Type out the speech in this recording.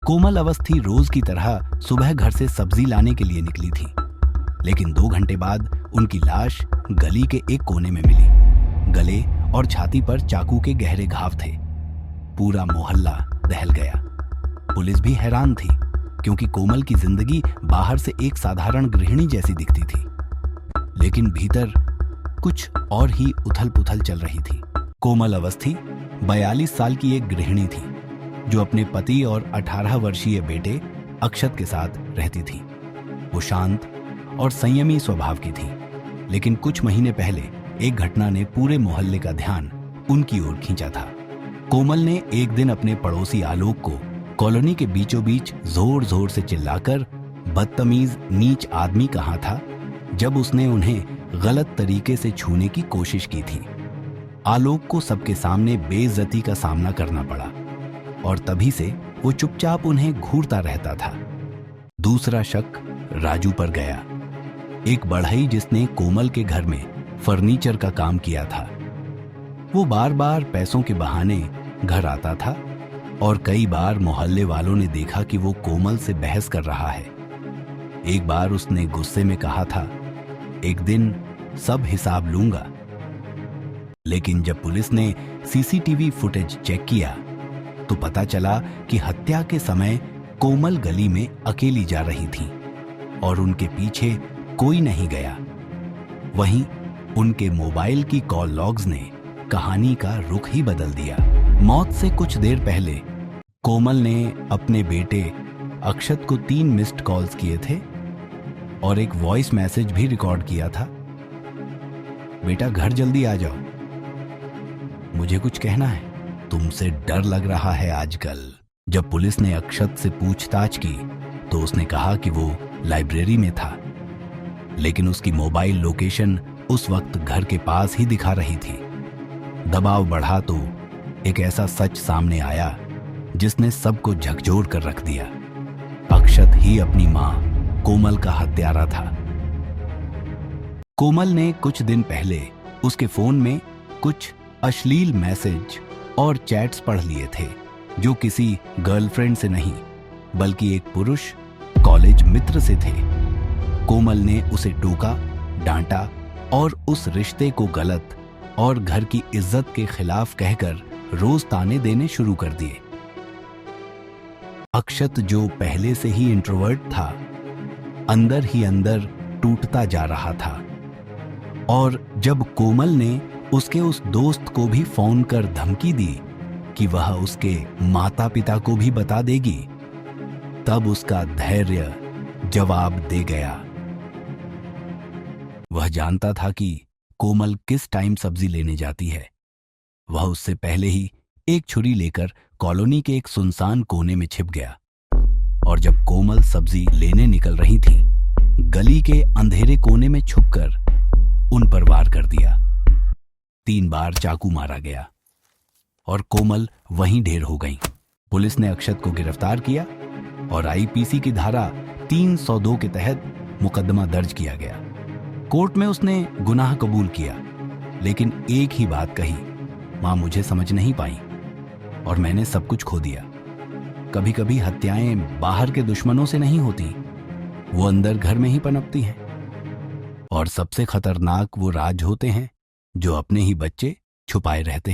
कोमल अवस्थी रोज की तरह सुबह घर से सब्जी लाने के लिए निकली थी, लेकिन 2 घंटे बाद उनकी लाश गली के एक कोने में मिली। गले और छाती पर चाकू के गहरे घाव थे। पूरा मोहल्ला दहल गया। पुलिस भी हैरान थी, क्योंकि कोमल की जिंदगी बाहर से एक साधारण गृहिणी जैसी दिखती थी, लेकिन भीतर कुछ और ही उथल पुथल चल रही थी। कोमल अवस्थी 42 साल की एक गृहिणी थी, जो अपने पति और 18 वर्षीय बेटे अक्षत के साथ रहती थी। वो शांत और संयमी स्वभाव की थी, लेकिन कुछ महीने पहले एक घटना ने पूरे मोहल्ले का ध्यान उनकी ओर खींचा था। कोमल ने एक दिन अपने पड़ोसी आलोक को कॉलोनी के बीचों बीच जोर जोर से चिल्लाकर बदतमीज नीच आदमी कहा था, जब उसने उन्हें गलत तरीके से छूने की कोशिश की थी। आलोक को सबके सामने बेइज्जती का सामना करना पड़ा, और तभी से वो चुपचाप उन्हें घूरता रहता था। दूसरा शक राजू पर गया, एक बढ़ई जिसने कोमल के घर में फर्नीचर का काम किया था। वो बार बार पैसों के बहाने घर आता था, और कई बार मोहल्ले वालों ने देखा कि वो कोमल से बहस कर रहा है। एक बार उसने गुस्से में कहा था, एक दिन सब हिसाब लूंगा। लेकिन जब पुलिस ने सीसीटीवी फुटेज चेक किया, तो पता चला कि हत्या के समय कोमल गली में अकेली जा रही थी और उनके पीछे कोई नहीं गया। वहीं उनके मोबाइल की कॉल लॉग्स ने कहानी का रुख ही बदल दिया। मौत से कुछ देर पहले कोमल ने अपने बेटे अक्षत को 3 मिस्ड कॉल्स किए थे और एक वॉइस मैसेज भी रिकॉर्ड किया था। बेटा, घर जल्दी आ जाओ, मुझे कुछ कहना है। तुमसे डर लग रहा है आजकल। जब पुलिस ने अक्षत से पूछताछ की, तो उसने कहा कि वो लाइब्रेरी में था, लेकिन उसकी मोबाइल लोकेशन उस वक्त घर के पास ही दिखा रही थी। दबाव बढ़ा तो एक ऐसा सच सामने आया जिसने सबको झकझोर कर रख दिया। अक्षत ही अपनी मां कोमल का हत्यारा था। कोमल ने कुछ दिन पहले उसके फोन में कुछ अश्लील मैसेज और चैट्स पढ़ लिए थे, जो किसी गर्लफ्रेंड से नहीं, बल्कि एक पुरुष कॉलेज मित्र से थे। कोमल ने उसे टोका, डांटा और उस रिश्ते को गलत और घर की इज्जत के खिलाफ कहकर रोज ताने देने शुरू कर दिए। अक्षत, जो पहले से ही इंट्रोवर्ट था, अंदर ही अंदर टूटता जा रहा था। और जब कोमल ने उसके उस दोस्त को भी फोन कर धमकी दी कि वह उसके माता पिता को भी बता देगी, तब उसका धैर्य जवाब दे गया। वह जानता था कि कोमल किस टाइम सब्जी लेने जाती है। वह उससे पहले ही एक छुरी लेकर कॉलोनी के एक सुनसान कोने में छिप गया, और जब कोमल सब्जी लेने निकल रही थी, गली के अंधेरे कोने में छुपकर उन पर वार कर दिया। 3 बार चाकू मारा गया और कोमल वहीं ढेर हो गई। पुलिस ने अक्षत को गिरफ्तार किया और आईपीसी की धारा 302 के तहत मुकदमा दर्ज किया गया। कोर्ट में उसने गुनाह कबूल किया, लेकिन एक ही बात कही, मां मुझे समझ नहीं पाई और मैंने सब कुछ खो दिया। कभी कभी हत्याएं बाहर के दुश्मनों से नहीं होती, वो अंदर घर में ही पनपती हैं। और सबसे खतरनाक वो राज होते हैं जो अपने ही बच्चे छुपाए रहते हैं।